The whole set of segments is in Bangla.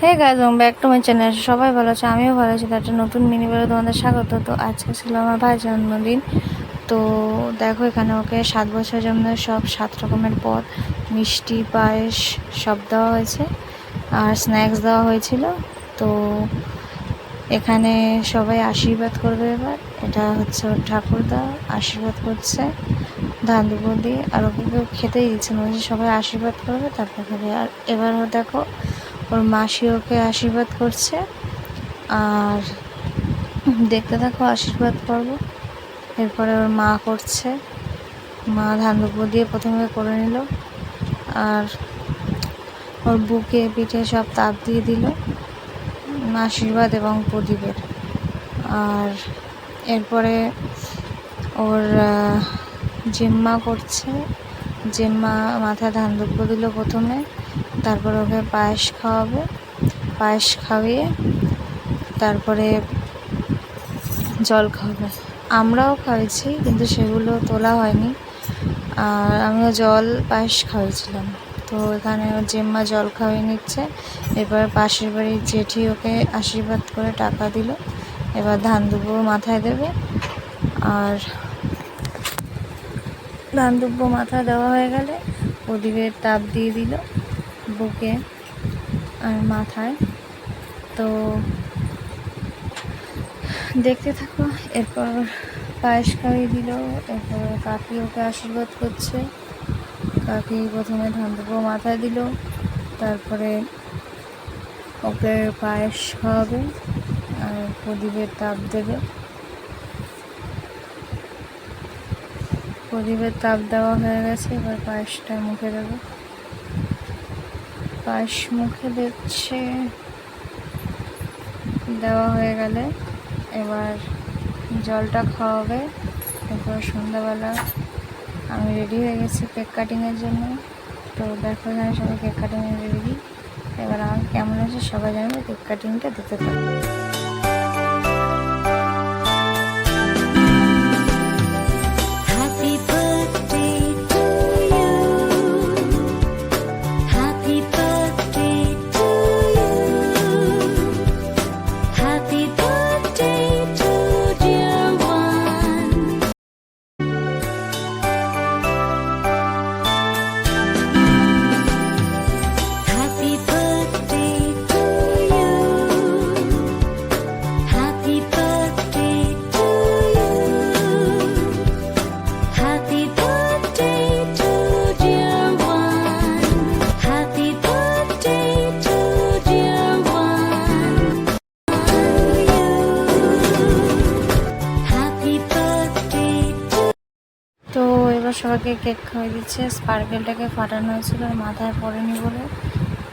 Hey guys, welcome back to my channel. সবাই ভালো আছে, আমিও ভালো আছি। একটা নতুন মিনি ভিডিও তোমাদের স্বাগত। তো আজকে ছিল আমার ভাইয়ের জন্মদিন। তো দেখো, এখানে ওকে 7 বছর জন্মদিন সব 7 রকমের পদ, মিষ্টি, পায়েস সব দেওয়া হয়েছে, আর স্ন্যাক্স দেওয়া হয়েছিল। তো এখানে সবাই আশীর্বাদ করবে। এবার এটা হচ্ছে ওর ঠাকুরদা আশীর্বাদ করছে ধান দুপুর দিয়ে, আর ওকে কেউ খেতেই দিচ্ছে না, সবাই আশীর্বাদ করবে তারপর খাবে। আর এবার দেখো, ওর মাসি ওকে আশীর্বাদ করছে, আর দেখতে থাকো আশীর্বাদ পর্ব। এরপরে ওর মা করছে, মা ধান দুপুর দিয়ে প্রথমে করে নিল, আর ওর বুকে পিঠে সব তাপ দিয়ে দিল আশীর্বাদ এবং প্রদীপের। আর এরপরে ওর জেম্মা করছে, জেম্মা মাথায় ধান দুপুর দিল প্রথমে, তারপর ওকে পায়েস খাওয়াবে, পায়েস খাইয়ে তারপরে জল খাওয়াবে। আমরাও খাওয়াইছি, কিন্তু সেগুলো তোলা হয়নি, আর আমিও জল পায়েস খাওয়াইছিলাম। তো এখানে ওর জেম্মা জল খাওয়িয়ে নিচ্ছে। এবার পাশের বাড়ির জেঠি ওকে আশীর্বাদ করে টাকা দিল। এবার ধান দুব্বো মাথায় দেবে, আর ধান দুব্বো মাথায় দেওয়া হয়ে গেলে প্রদীপের তাপ দিয়ে দিল বুকে আর মাথায়। তো দেখতে থাকো। এরপর পায়েস খাইয়ে দিল, এরপর কাকি ওকে আশীর্বাদ করছে। কাকি প্রথমে ধান দুব্বো মাথায় দিল, তারপরে ওকে পায়েস খাওয়াবে আর প্রদীপের তাপ দেবে। প্রদীপের তাপ দেওয়া হয়ে গেছে, এবার পায়েসটা মুখে দেবে। পায়েস মুখে দিচ্ছে, দেওয়া হয়ে গেলে এবার জলটা খাওয়াবে। এরপর সন্ধ্যাবেলা আমি রেডি হয়ে গেছি কেক কাটিংয়ের জন্য। তো দেখো, এখানে সবাই কেক কাটিংয়ে রেডি। এবার আমার কেমন আছে সবাই জানবে, কেক কাটিংটা দেখতে থাকবে। তো এবার সবাইকে কেক খাওয়াই দিচ্ছে। স্পার্কেলটাকে ফাটানো হয়েছিল, মাথায় পড়েনি বলে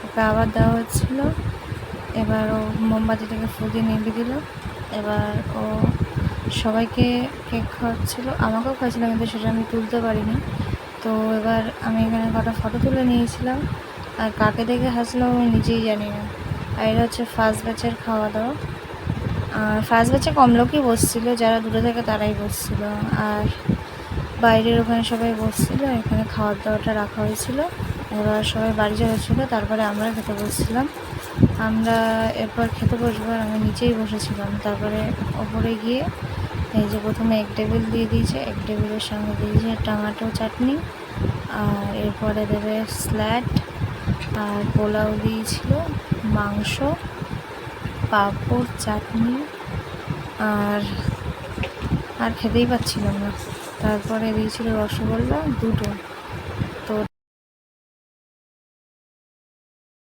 ওকে আবার দেওয়া হচ্ছিল। এবার ও মোমবাতিটাকে ফুদিয়ে নিভিয়ে দিল। এবার ও সবাইকে কেক খাওয়াচ্ছিল, আমাকেও খাওয়াচ্ছিল, কিন্তু সেটা আমি তুলতে পারিনি। তো এবার আমি এখানে কটা ফটো তুলে নিয়েছিলাম, আর কাকে দেখে হাসলাম আমি নিজেই জানি না। আর এটা হচ্ছে ফার্স্ট ব্যাচের খাওয়া দাওয়া। আর ফার্স্ট ব্যাচে কম লোকই বসছিল, যারা দূরে থেকে তারাই বসছিল, আর বাইরের ওখানে সবাই বসছিল। এখানে খাওয়ার দাওয়াটা রাখা হয়েছিল। এবার সবাই বাড়ি যাচ্ছিলো, তারপরে আমরা খেতে বসছিলাম। আমরা এরপর খেতে বসবো, আর আমি নিচেই বসেছিলাম। তারপরে ওপরে গিয়ে এই যে প্রথমে এক টেবিল দিয়ে দিয়েছে, এক টেবিলের সঙ্গে দিয়েছে টমেটো চাটনি, আর এরপরে দেবে স্যালাড, আর পোলাও দিয়েছিল, মাংস, পাঁপড়, চাটনি, আর খেতেই পাচ্ছিলাম না। তারপরে দিয়েছিল রসগোল্লা দুটো,